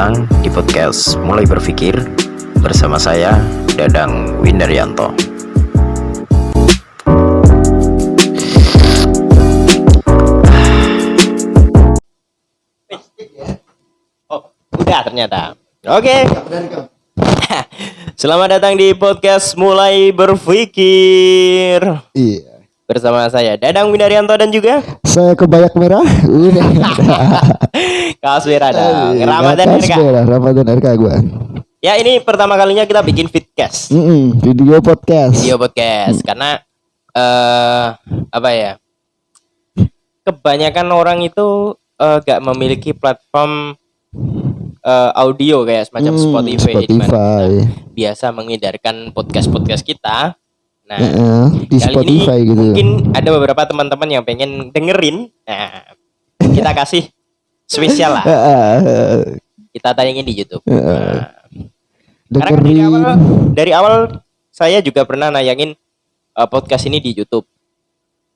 datang di podcast Mulai Berpikir bersama saya, Dadang Windaryanto. Oh, udah ternyata. Oke. Selamat datang di podcast Mulai Berpikir. Iya. Bersama saya Dadang Windaryanto dan juga Saya kebayak merah. Kaos merah dong. Ramadan RK. Ramadan RK gue. Ya, ini pertama kalinya kita bikin vidcast. Video podcast. Video podcast karena apa ya? Kebanyakan orang itu gak memiliki platform audio kayak semacam Spotify. Di mana kita biasa mengedarkan podcast kita. Nah, di Spotify ini gitu. Mungkin ada beberapa teman-teman yang pengen dengerin. Nah, kita kasih spesial lah. Kita tayangin di YouTube. Nah, karena kan dari awal saya juga pernah nayangin podcast ini di YouTube.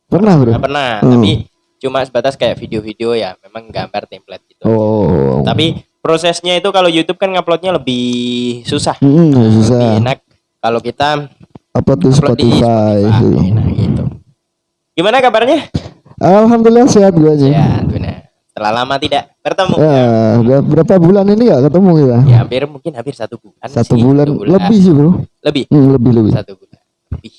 Pernah, Bro? Pernah, tapi cuma sebatas kayak video-video ya, memang gambar template gitu. Oh. Tapi prosesnya itu kalau YouTube kan nguploadnya lebih susah. Susah. Lebih enak kalau kita Upload di Spotify. Nah, gitu. Gimana kabarnya? Alhamdulillah sehat gue aja. Ya, benar. Setelah lama tidak bertemu. Udah berapa bulan ini gak ketemu kita? Ya, hampir 1 bulan. Satu bulan lebih sih, Bro. Lebih. Lebih. 1 bulan. Lebih.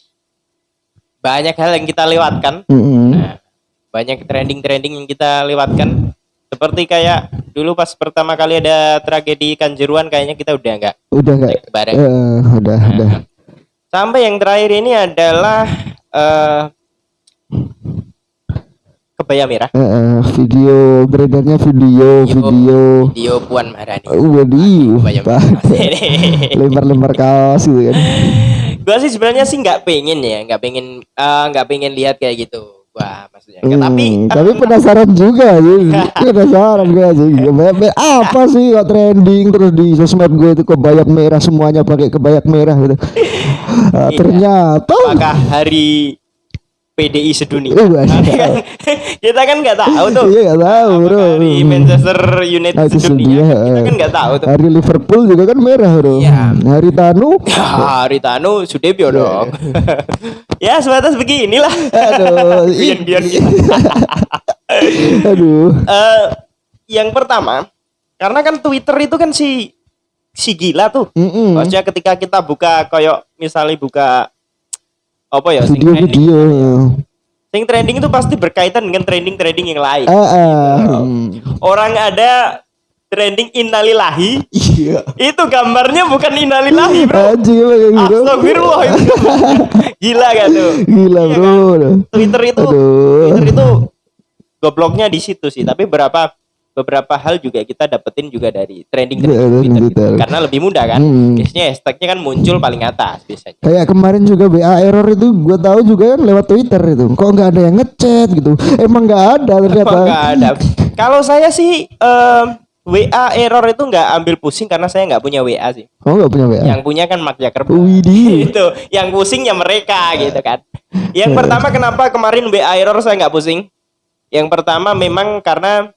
Banyak hal yang kita lewatkan. Nah, banyak trending yang kita lewatkan. Seperti kayak dulu pas pertama kali ada tragedi Kanjuruhan, kayaknya kita udah enggak bareng. Udah. Sampai yang terakhir ini adalah kebaya merah. Video beredarnya video Puan Maharani. Waduh, lempar kaos gitu kan. Gua sih sebenarnya sih nggak pengen lihat kayak gitu. Wah, maksudnya. Tapi penasaran juga sih. Penasaran gue sih. Apa sih kok trending terus di sosmed gue itu kebayak merah, semuanya pakai kebayak merah gitu. Ternyata apakah hari PDI sedunia? Kita kan nggak tahu tuh. Iya, nggak tahu, Bro. Hari Manchester United sedunia. Kita kan nggak tahu tuh. Hari Liverpool juga kan merah, Bro. Iya. Hari Tanu Sudebyo dong. Ya, sebatas beginilah. Aduh. Biar kita. Aduh. Yang pertama, karena kan Twitter itu kan si gila tuh. Maksudnya ketika kita buka kayak misalnya buka apa ya, video. Sing trending itu pasti berkaitan dengan trending yang lain. Orang ada trending innalillahi. Iya. Itu gambarnya bukan innalillahi, Bro. Astagfirullah itu. Gila gak tuh? Gila, Iya, Bro. kan? Twitter itu gobloknya di situ sih, tapi beberapa hal juga kita dapetin juga dari trending Twitter gitu. Karena lebih mudah kan. Biasanya hashtagnya kan muncul paling atas biasanya. Kayak kemarin juga WA error itu gue tahu juga kan lewat Twitter itu. Kok nggak ada yang ngechat gitu? Emang nggak ada ternyata. Nggak ada. Kalau saya sih WA error itu nggak ambil pusing karena saya nggak punya WA sih. Oh, nggak punya WA. Yang punya kan Mark Zuckerberg. Widih. Itu yang pusingnya mereka gitu kan. Yang pertama, kenapa kemarin WA error saya nggak pusing? Yang pertama memang karena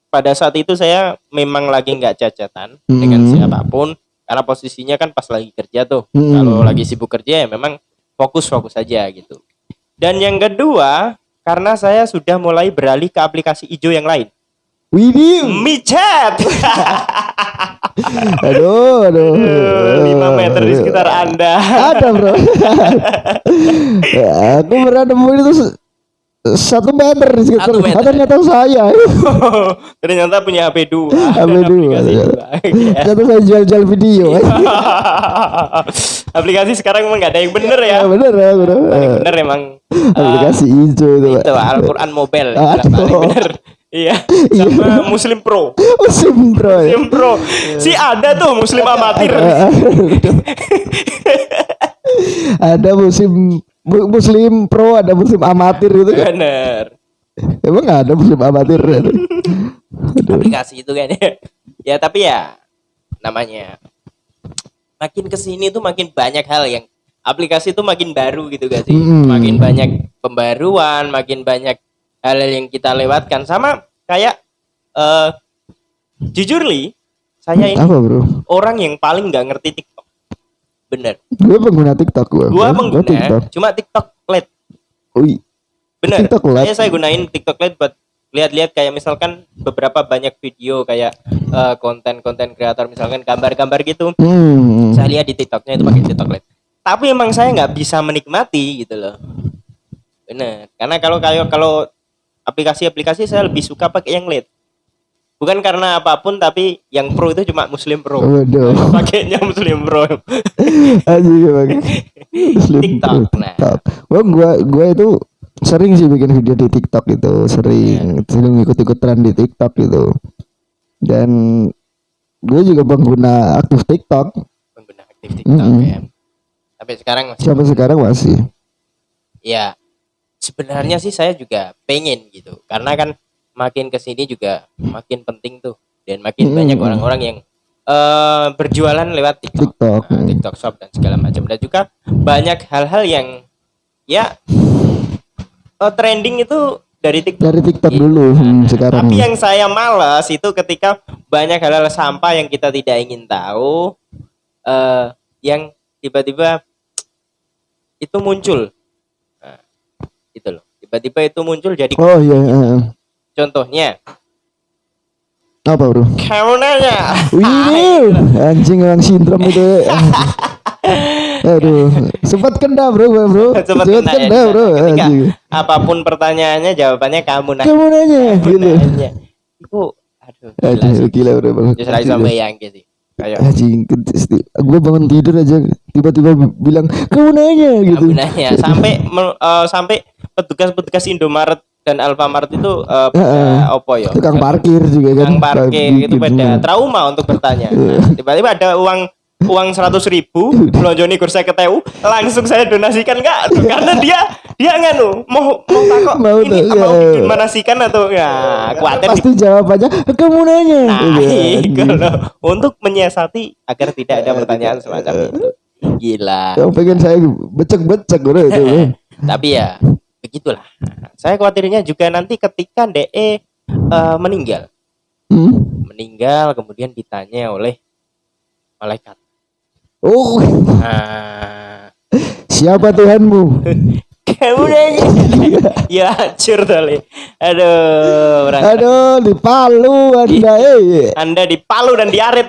pada saat itu saya memang lagi nggak cacatan dengan siapapun karena posisinya kan pas lagi kerja tuh. Kalau lagi sibuk kerja ya memang fokus aja gitu. Dan yang kedua, karena saya sudah mulai beralih ke aplikasi hijau yang lain. Widih. MiChat. Aduh. 5 meter di sekitar Anda. Ada, Bro. Aku pernah nemu itu 1 meter di sekitar. Ternyata saya. Ternyata punya HP 2. Ternyata saya jual video. Aplikasi sekarang emang gak ada yang bener ya. Bener ya, Bro. Paling bener emang aplikasi hijau itu, Pak. Itu Al-Quran Mobile. Paling bener. Iya. Sama Muslim Pro. Muslim Pro. Si ada tuh Muslim amatir. Ada Muslim Pro, ada Muslim amatir gitu kan. Bener. Emang ada Muslim amatir. Aplikasi itu kayaknya. Ya tapi ya namanya makin kesini tuh makin banyak hal yang aplikasi itu makin baru gitu gak sih? Makin banyak pembaruan, makin banyak hal yang kita lewatkan. Sama kayak Jujur li, saya ini Apa bro? orang yang paling nggak ngerti TikTok. Bener. Gue pengguna TikTok gue. Gua Gue pengguna, TikTok. cuma TikTok Lite. Ui, Bener. TikTok Lite. Saya gunain TikTok Lite buat lihat-lihat kayak misalkan beberapa banyak video kayak konten-konten kreator misalkan gambar-gambar gitu. Saya lihat di TikToknya itu pakai TikTok Lite. Tapi emang saya nggak bisa menikmati gitu loh. Bener. Karena kalau aplikasi-aplikasi saya lebih suka pakai yang Lite. Bukan karena apapun tapi yang Pro itu cuma Muslim Pro. Waduh. Pakainya Muslim Pro. Anjing bang. TikTok. Nah. Gua itu sering sih bikin video di TikTok itu, sering ikut-ikut tren di TikTok gitu. Dan gue juga pengguna aktif TikTok. Pengguna aktif TikTok ya. Tapi sekarang masih. Sampai sekarang masih. Ya, sebenarnya sih saya juga pengen gitu. Karena kan makin kesini juga makin penting tuh dan makin banyak orang-orang yang berjualan lewat TikTok, TikTok Shop dan segala macam, dan juga banyak hal-hal yang ya trending itu dari TikTok dulu sekarang. Tapi yang saya malas itu ketika banyak hal-hal sampah yang kita tidak ingin tahu, yang tiba-tiba itu muncul, nah, itu loh, tiba-tiba itu muncul jadi. Oh iya. Contohnya apa bro? kamu nanya. Wih, anjing orang sindrom itu. Aduh, sempat kena bro. Sempat kena kena bro. Ketika Anjing. apapun pertanyaannya jawabannya kamu nanya. Kamu nanya gitu. Itu aduh Gila bro bang. Justru saya sampai yang gitu. Kayak Anjing, gue bangun tidur aja tiba-tiba bilang kamu nanya gitu. kamu nanya sampai petugas Indomaret dan Alfamart itu opo ya? Tukang parkir juga kan. Tukang parkir itu pada trauma untuk bertanya. Nah, tiba-tiba ada uang 100.000 belonjoni kursi keteu langsung saya donasikan enggak karena dia nganu mau takut Mau ini tuh, mau ya. bikin manasikan atau ya kuatir Pasti jawabannya kamu nanya. nah, Gitu. kalau untuk menyiasati agar tidak ada pertanyaan semacam itu gila. Yang pengen saya becek bro itu. Bro. Tapi ya begitulah, saya khawatirnya juga nanti ketika DE meninggal kemudian ditanya oleh malaikat. Oh, Nah, siapa Tuhanmu? kamu nanya. Ya hancur tali. Aduh, Aduh, di Palu Anda dipalu dan diaret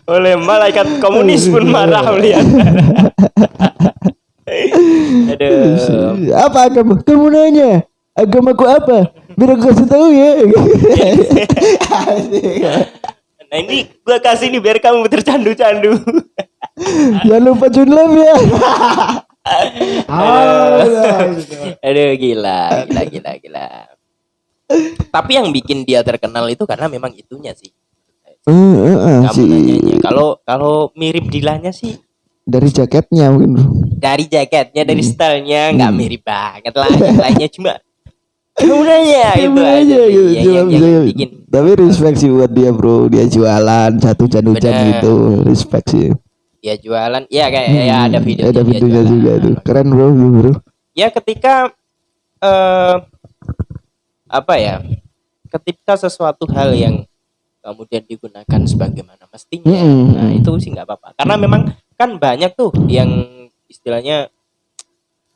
oleh malaikat komunis pun marah melihat. Aduh. Apa agama? Kamu nanya agamaku apa? Biar aku kasih tahu ya. Nah ini gue kasih nih biar kamu tercandu-candu. Jangan lupa Junlem ya. Aduh gila. Tapi yang bikin dia terkenal itu karena memang itunya sih. Kamu nanyanya. Kalau mirip Dilanya sih dari jaketnya mungkin bro. dari jaketnya, dari stylenya nggak mirip banget lah. Yang lainnya cuma kamu nanya itu aja gitu. yang bikin. Tapi respect sih buat dia bro. Dia jualan satu hujan Bener. gitu. Respect sih. Ya jualan, ya kayak ya ada video. Ada videonya juga tuh. Keren bro. Ya ketika apa ya? Ketika sesuatu hal yang kemudian digunakan sebagaimana mestinya, nah itu sih nggak apa-apa. Karena memang kan banyak tuh yang istilahnya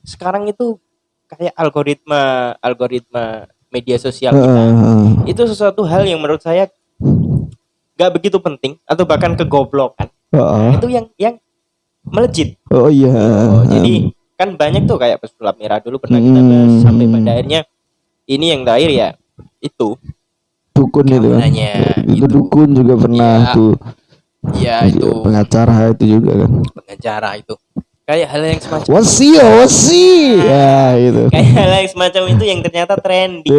sekarang itu kayak algoritma media sosial kita. Itu sesuatu hal yang menurut saya nggak begitu penting atau bahkan kegoblokan. Itu yang melejit. Oh iya. Jadi kan banyak tuh kayak pesulap merah dulu pernah kita bahas sampai pada akhirnya ini yang terakhir ya itu dukun itu kan. Itu dukun juga pernah ya, tuh. Ya itu pengacara itu juga kan. Pengacara itu kayak hal yang semacam wasi ya itu. Kayak hal yang semacam itu yang ternyata trending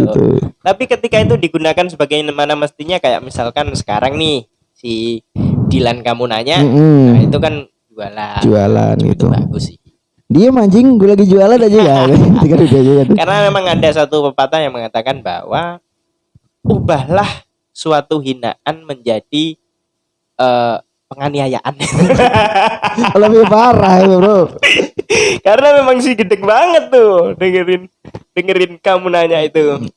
gitu. Tapi ketika itu digunakan sebagai mana mestinya kayak misalkan sekarang nih si Dilan kamu nanya, nah itu kan jualan gitu. Bagus sih. Dia mancing, gue lagi jualan aja ya. Karena memang ada satu pepatah yang mengatakan bahwa ubahlah suatu hinaan menjadi penganiayaan. Lebih parah itu bro. Karena memang sih gede banget tuh dengerin kamu nanya itu.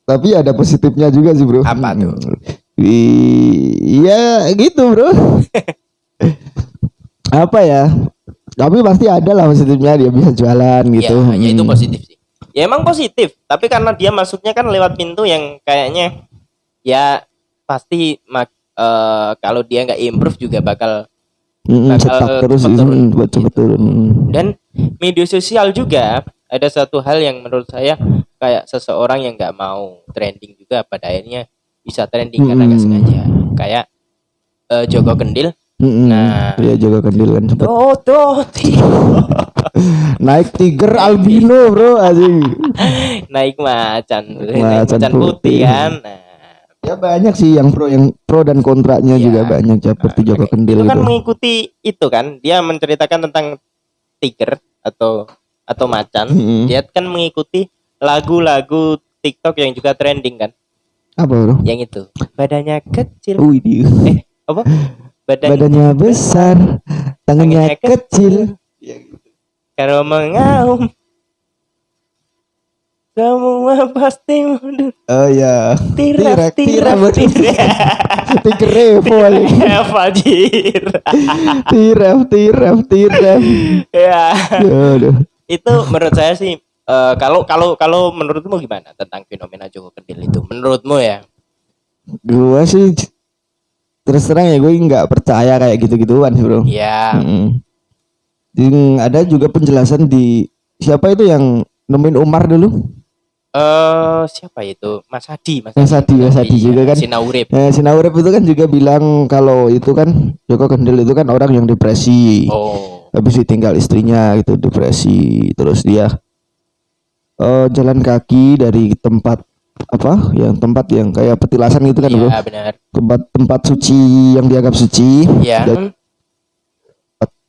Tapi ada positifnya juga sih bro. Apa tuh? Iya gitu bro. Apa ya? Tapi pasti ada lah positifnya, dia bisa jualan gitu. Ya itu positif sih. Ya emang positif, tapi karena dia masuknya kan lewat pintu yang kayaknya ya pasti kalau dia nggak improve juga bakal cetak terus cepet turun, cepet turun. Dan media sosial juga ada satu hal yang menurut saya kayak seseorang yang nggak mau trending juga pada akhirnya bisa trending karena nggak sengaja. Kayak Joko Kendil. Nah, ya juga Kendil kan cepet. Naik tiger albino bro anjing. Naik macan Macan putih kan. Nah, ya banyak sih yang pro dan kontranya juga banyak seperti Joko Kendil itu kan gitu. mengikuti itu kan, dia menceritakan tentang tiger atau macan. Dia kan mengikuti lagu-lagu TikTok yang juga trending kan. Apa bro? Yang itu badannya kecil. Apa? Badannya besar, tangannya kecil. Kalau mengaum semua pasti mundur. Oh ya. Tirak. Tiger Revo lagi. Fajir. Tiraf. Ya. Aduh. Itu menurut saya sih kalau menurutmu gimana tentang fenomena Joko Kendil itu? Menurutmu ya? Gua sih terus terang ya gue nggak percaya kayak gitu-gituan sih bro. Iya. Ada juga penjelasan di siapa itu yang nemuin Umar dulu? Siapa itu? Mas Hadi juga kan. Sinaurip. Sinaurip itu kan juga bilang kalau itu kan Joko Kendil itu kan orang yang depresi. Habis ditinggal istrinya gitu, depresi. Terus dia jalan kaki dari tempat tempat yang kayak petilasan gitu kan bro. Iya benar. Tempat suci yang dianggap suci. Iya.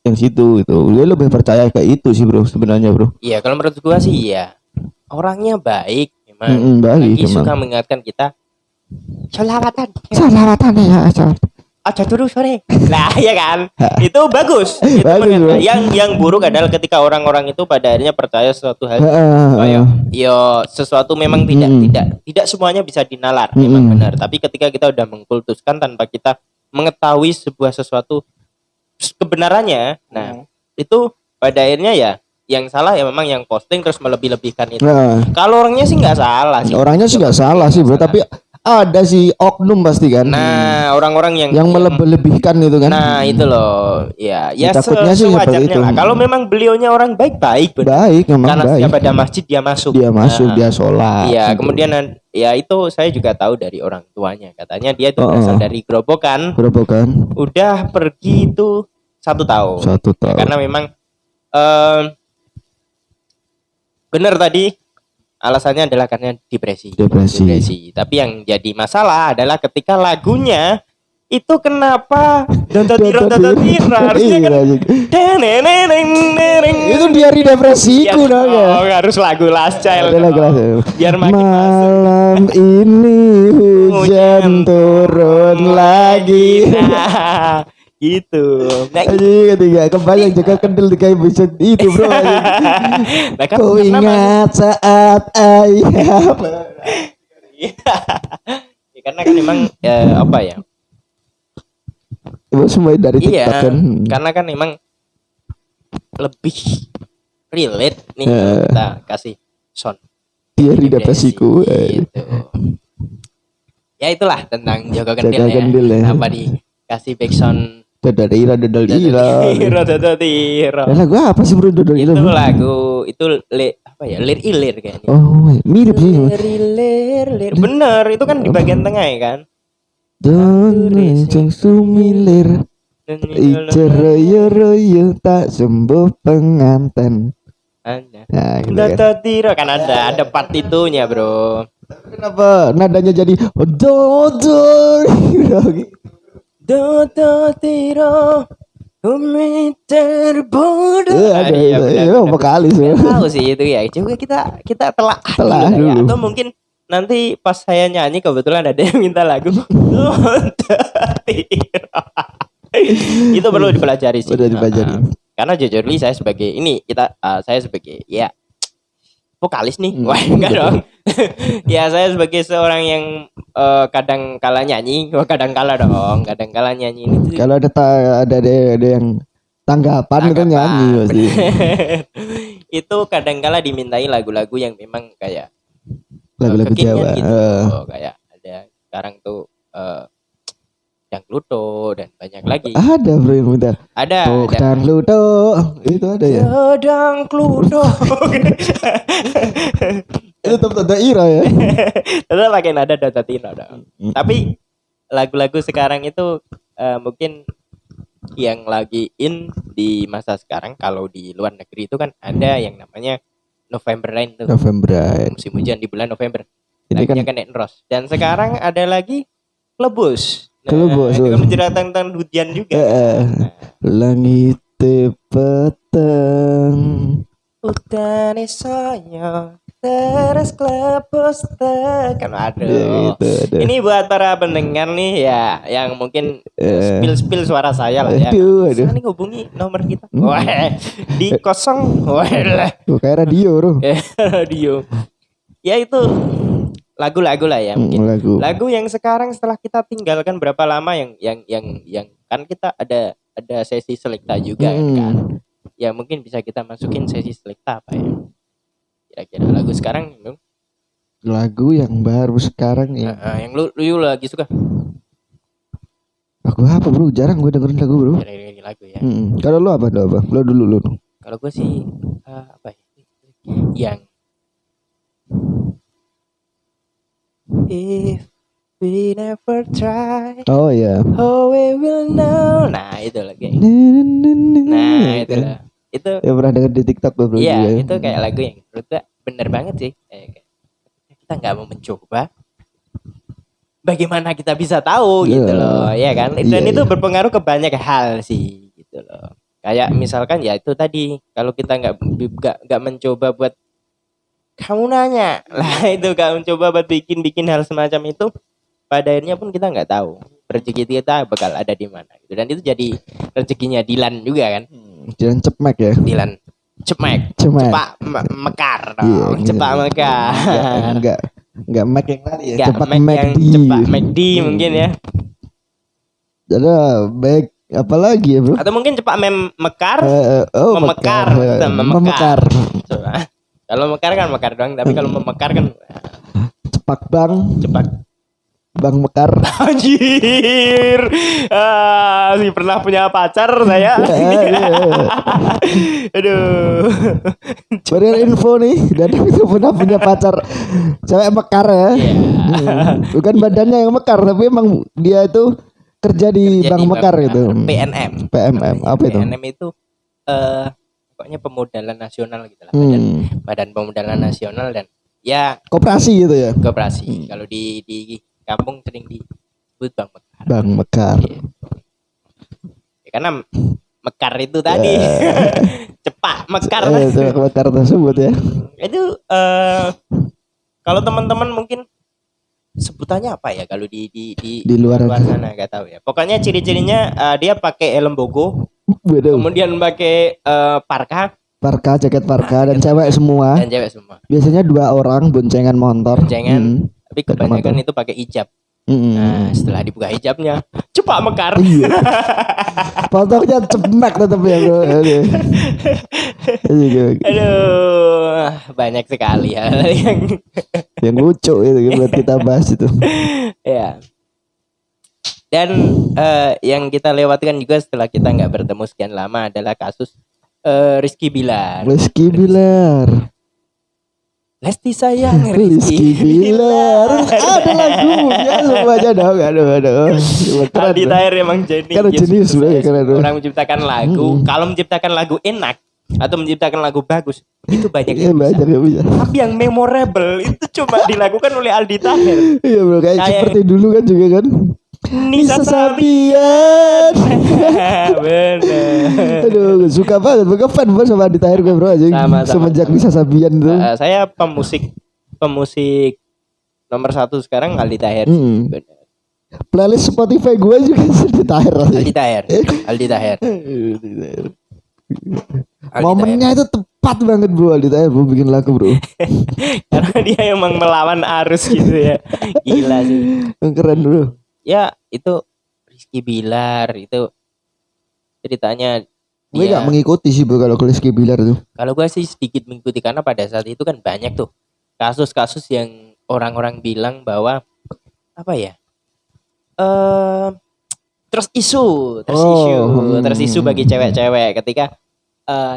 Yang situ itu gue lebih percaya kayak itu sih bro sebenarnya bro. Iya kalau menurut gua sih iya, orangnya baik memang. Baik suka mengingatkan kita selawatan ya aja terus sore lah ya kan. Itu bagus. Itu bagus, yang buruk adalah ketika orang-orang itu pada akhirnya percaya suatu hal sesuatu memang tidak semuanya bisa dinalar. Memang benar, tapi ketika kita udah mengkultuskan tanpa kita mengetahui sebuah sesuatu kebenarannya, nah itu pada akhirnya ya yang salah ya memang yang posting terus melebih-lebihkan itu. Kalau orangnya sih nggak salah sih. Orangnya sih nggak salah sih bro, tapi ada sih oknum pasti kan. Nah orang-orang yang melebih-lebihkan itu kan. Nah itu loh, ya takutnya sih seperti itu. lah. Kalau memang beliaunya orang baik memang karena baik. setiap ada masjid dia masuk. Dia sholat. Iya kemudian ya itu saya juga tahu dari orang tuanya, katanya dia itu berasal dari Grobogan. Udah pergi itu 1 tahun. Ya, karena memang benar tadi alasannya adalah karena depresi. Tapi yang jadi masalah adalah ketika lagunya itu kenapa Dototiro harusnya kan itu diari depresiku dong ya. Harus lagu Last Child biar makin malam ini hujan turun lagi. Gitu. Ketiga kebayang Joko Kendil di kayak bisa itu bro. Kau ingat saat ayah. Karena kan memang apa ya? Semua dari TikTok kan. Karena kan memang lebih relate nih kita kasih sound. Dia di depresiku. Gitu. Ya itulah tentang Joko Kendil ya. Apa dikasih backsound Dodol Ira. Lagu apa sih bro Dodol Ira? Itu lagu itu lir ilir kayaknya. Mirip sih. Lir. Bener, itu kan di bagian tengah ya kan. Don sumilir. Royo tak sembuh penganten. Nah, gitu kan ada partitunya bro. Kenapa nadanya jadi Dodol Dototiro terbodoh. Kali sih. Tahu sih itu ya. Coba kita telah dulu. Ya. Atau mungkin nanti pas saya nyanyi kebetulan ada yang minta lagu Dototiro. Itu perlu dipelajari sih. Karena jujur saya sebagai saya sebagai vokalis nih. Wah, enggak dong. Ya saya sebagai seorang yang kadang kala nyanyi, kadang kala dong, kadang kala nyanyi ini. Kalau ada yang tanggapan itu nyanyi pasti. Itu kadang kala dimintai lagu-lagu yang memang kayak Lagu-lagu kekinian Jawa. gitu. Kayak ada sekarang tuh Dangluto dan banyak lagi. Ada bro yang minta. Ada. Dangluto itu ada ya. Dangluto. Itu tetap daerah ya. Tetap pakai nada Dota Tino dong. Tapi lagu-lagu sekarang itu mungkin yang lagi in di masa sekarang. Kalau di luar negeri itu kan ada yang namanya November Rain tuh. November Rain. Musim hujan di bulan November. Ini Lagunya kan Ken Ros. Dan sekarang ada lagi Klebus. Klebus, itu kan oh. menceritakan tentang hujan juga. Langit petang. Hutan saya terus klebus tekan. Aduh. Ya, gitu, ada. Ini buat para pendengar nih ya, yang mungkin spill suara saya lah ya. Aduh. Bisa nih hubungi nomor kita. Wah, di 0. Wah, Kayak radio bro. radio. Ya itu lagu-lagu lah ya mungkin. Lagu yang sekarang setelah kita tinggalkan berapa lama yang kan kita ada sesi selekta juga kan. Ya mungkin bisa kita masukin sesi selekta apa ya. Kira-kira lagu sekarang dong. Lagu yang baru sekarang ya. Yang lu lagi suka. Lagu apa bro? Jarang gue dengerin lagu bro. Dengerin lagu ya. Kalau lo apa? Lo dulu. Kalau gue sih apa ya? Yang If we never try, Oh ya. how we will know. Nah itu lagi. Nah itu lah. Itu. Ya pernah denger di TikTok bro. Iya juga. itu kayak lagu yang menurut gue bener banget sih. Kita nggak mau mencoba. Bagaimana kita bisa tahu gitu loh, ya kan? Dan itu berpengaruh ke banyak hal sih, gitu loh. Kayak misalkan ya itu tadi, kalau kita nggak mencoba buat kamu nanya lah itu kamu coba buat bikin hal semacam itu, pada akhirnya pun kita nggak tahu rezeki kita bakal ada di mana gitu. Dan itu jadi rezekinya Dilan juga kan. Dilan Cepmek ya. Dilan Cepmek. Cepak mekar dong. Cepak mekar. Enggak Mac yang tadi ya. Cepak McD. Cepak McD mungkin ya. Jadi baik apalagi ya bro? Atau mungkin cepak mekar. Memekar. Coba. Kalau mekar kan mekar doang, tapi kalau memekar kan cepak Bang Mekar. Anjir. Si pernah punya pacar saya. Aduh. Beri info nih, dan itu pernah punya pacar cewek Mekar ya. Bukan badannya yang mekar, tapi emang dia itu kerja di Bank Mekar itu. PNM. Apa itu? PNM itu pokoknya pemodalan nasional gitu lah. Badan pemodalan nasional dan ya koperasi gitu ya. Koperasi. Kalau di kampung sering disebut Bank Mekar. Bank Mekar. Ya, karena mekar itu tadi. Cepak mekar. Cepak mekar tersebut ya. Itu kalau teman-teman mungkin sebutannya apa ya kalau di luar sana nggak tahu ya. Pokoknya ciri-cirinya dia pakai helm bogo. Kemudian pakai jaket parka dan cewek semua. Biasanya 2 orang boncengan motor. Tapi kebanyakan itu pakai hijab. Nah setelah dibuka hijabnya cepak mekar. Iya. Fotonya cemek tetap ya bro. Aduh banyak sekali hal yang lucu itu buat kita bahas itu. Ya. Dan yang kita lewatkan juga setelah kita nggak bertemu sekian lama adalah kasus Rizky Bilar. Lesti sayang Rizky Bilar. Ada lagunya semuanya dong. Aduh. Aldi Tahir emang jenius orang menciptakan lagu. Kalau menciptakan lagu enak atau menciptakan lagu bagus itu banyak yang bisa. Tapi yang memorable itu cuma dilakukan oleh Aldi Tahir. Iya bro, kayak seperti dulu kan juga kan. Nisa Sabian. Bener. Aduh, suka banget. Gue fan banget sama Aldi Tahir gue bro aja. Semenjak Nisa Sabian tuh. Saya pemusik nomor 1 sekarang Aldi Tahir. Playlist Spotify gue juga Aldi Tahir. Aldi Tahir. Momennya itu tepat banget bro, Aldi Taher bro bikin lagu bro. Karena dia emang melawan arus gitu ya. Gila sih. Keren bro. Ya itu Rizky Bilar itu ceritanya Gue dia. gak mengikuti sih bro kalau Rizky Bilar tuh. Kalau gue sih sedikit mengikuti karena pada saat itu kan banyak tuh kasus-kasus yang orang-orang bilang bahwa apa ya? Terus isu bagi cewek-cewek ketika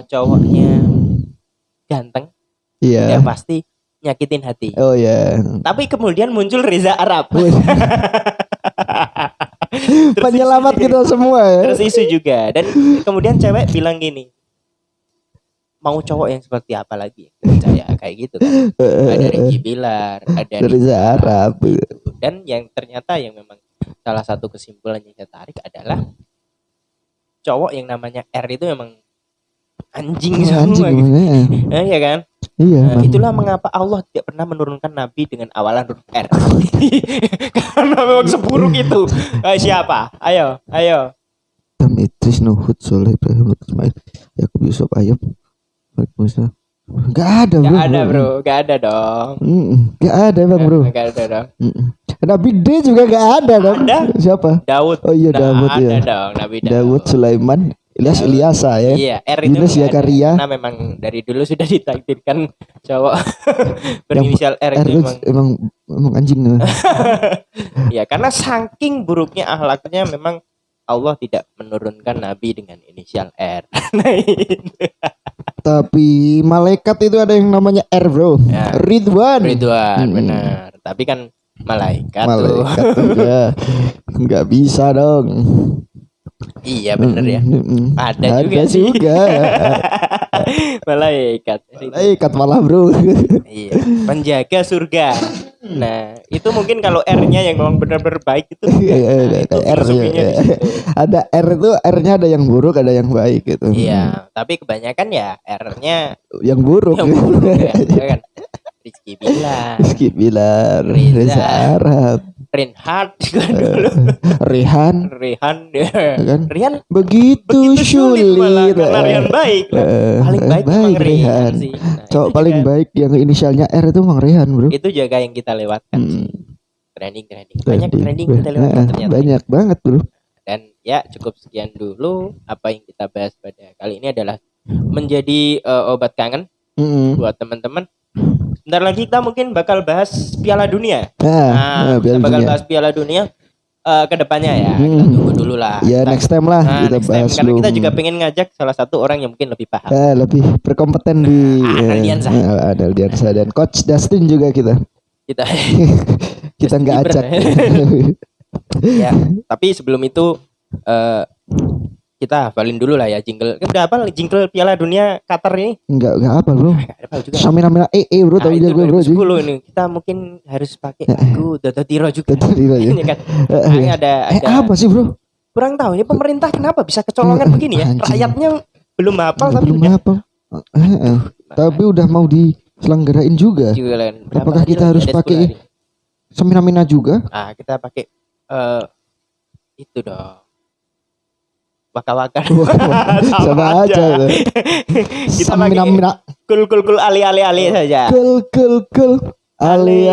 cowoknya ganteng, Iya. ya pasti nyakitin hati. Oh ya. Tapi kemudian muncul Reza Arab. Penyelamat kita semua ya. Terus isu juga. Dan kemudian cewek bilang gini, mau cowok yang seperti apa lagi? Percaya kayak gitu kan. Ada Rizky Bilar, ada Reza Arab. Dan yang ternyata yang memang salah satu kesimpulan yang saya tarik adalah cowok yang namanya R itu memang anjing semua gitu. Ya kan? Iya. Nah, itulah mengapa Allah tidak pernah menurunkan nabi dengan awalan huruf R. Karena memang seburuk itu. Siapa? Ayo. Adam, Idris, Nuhud, Soleh, Ibrahim, Lut, Ismail, Yakub, Yusuf, Ayub, Musa. Gak ada bro. Gak ada dong. Gak ada bang bro. Gak ada dong. Nabi D juga gak ada dong. Ada. Siapa? Daud. Oh iya Daud ya. Ada dong Nabi Daud, Sulaiman, Ilyasa ya. Iya, R itu Yunus, Zakaria. karena memang dari dulu sudah ditakdirkan cowok berinisial R itu emang anjing. Ya, karena saking buruknya akhlaknya memang Allah tidak menurunkan nabi dengan inisial R. Nah, Tapi malaikat itu ada yang namanya R bro. Ya. Ridwan. Benar. Tapi kan malaikat tuh. Juga nggak bisa dong. Iya benar ya. Ada juga sih. Malaikat Malah bro. Iya, penjaga surga. Nah, itu mungkin kalau R-nya yang memang benar-benar baik itu. Itu R filosofinya di situ. ada R itu R-nya ada yang buruk ada yang baik gitu. Iya, tapi kebanyakan ya R-nya yang buruk. ya kan. Rizky Bilar, Reza Arab, Reinhard juga dulu. Rehan Kan? Rian begitu sulit malah, karena Rian baik. Paling baik memang Rehan sih. Nah, cowok paling baik yang inisialnya R itu emang Rehan bro. Itu juga yang kita lewatkan sih. Trending. Banyak trending kita lewatkan ternyata. Banyak banget bro. Dan ya cukup sekian dulu apa yang kita bahas pada kali ini adalah menjadi obat kangen buat teman-teman. Bentar lagi kita mungkin bakal bahas Piala Dunia. Kita bakal bahas Piala Dunia ke depannya ya. Kita tunggu dulu lah. Ya next time lah kita bahas. Karena kita juga pengen ngajak salah satu orang yang mungkin lebih paham. Lebih berkompeten di Ardiansa dan Coach Dustin juga kita nggak ajak. Ya, tapi sebelum itu kita hafalin dulu lah ya jingle. Udah hafal jingle Piala Dunia Qatar ini? Enggak apa bro. Samina bro, tahu itu gue bro. 2010 ini. Kita mungkin harus pakai lagu Dodo Tiro juga. Ini kan. Ada apa sih bro? Kurang tahu ini pemerintah kenapa bisa kecolongan begini ya? Rakyatnya belum hafal tapi belum hafal. Tapi udah mau diselenggarain juga. Apakah kita harus pakai Samina juga? Kita pakai itu dong. Waka-waka sama aja. Kita pakai kul ali saja. Kul ali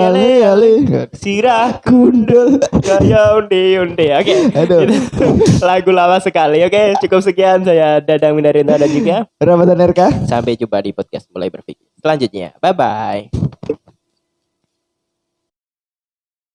sirah kundel gaya unde. Oke. Lagu lama sekali. Oke, cukup sekian. Saya Dadang Windaryanto dan juga Ramadan RK. Sampai jumpa di podcast Mulai Berpikir selanjutnya. Bye bye.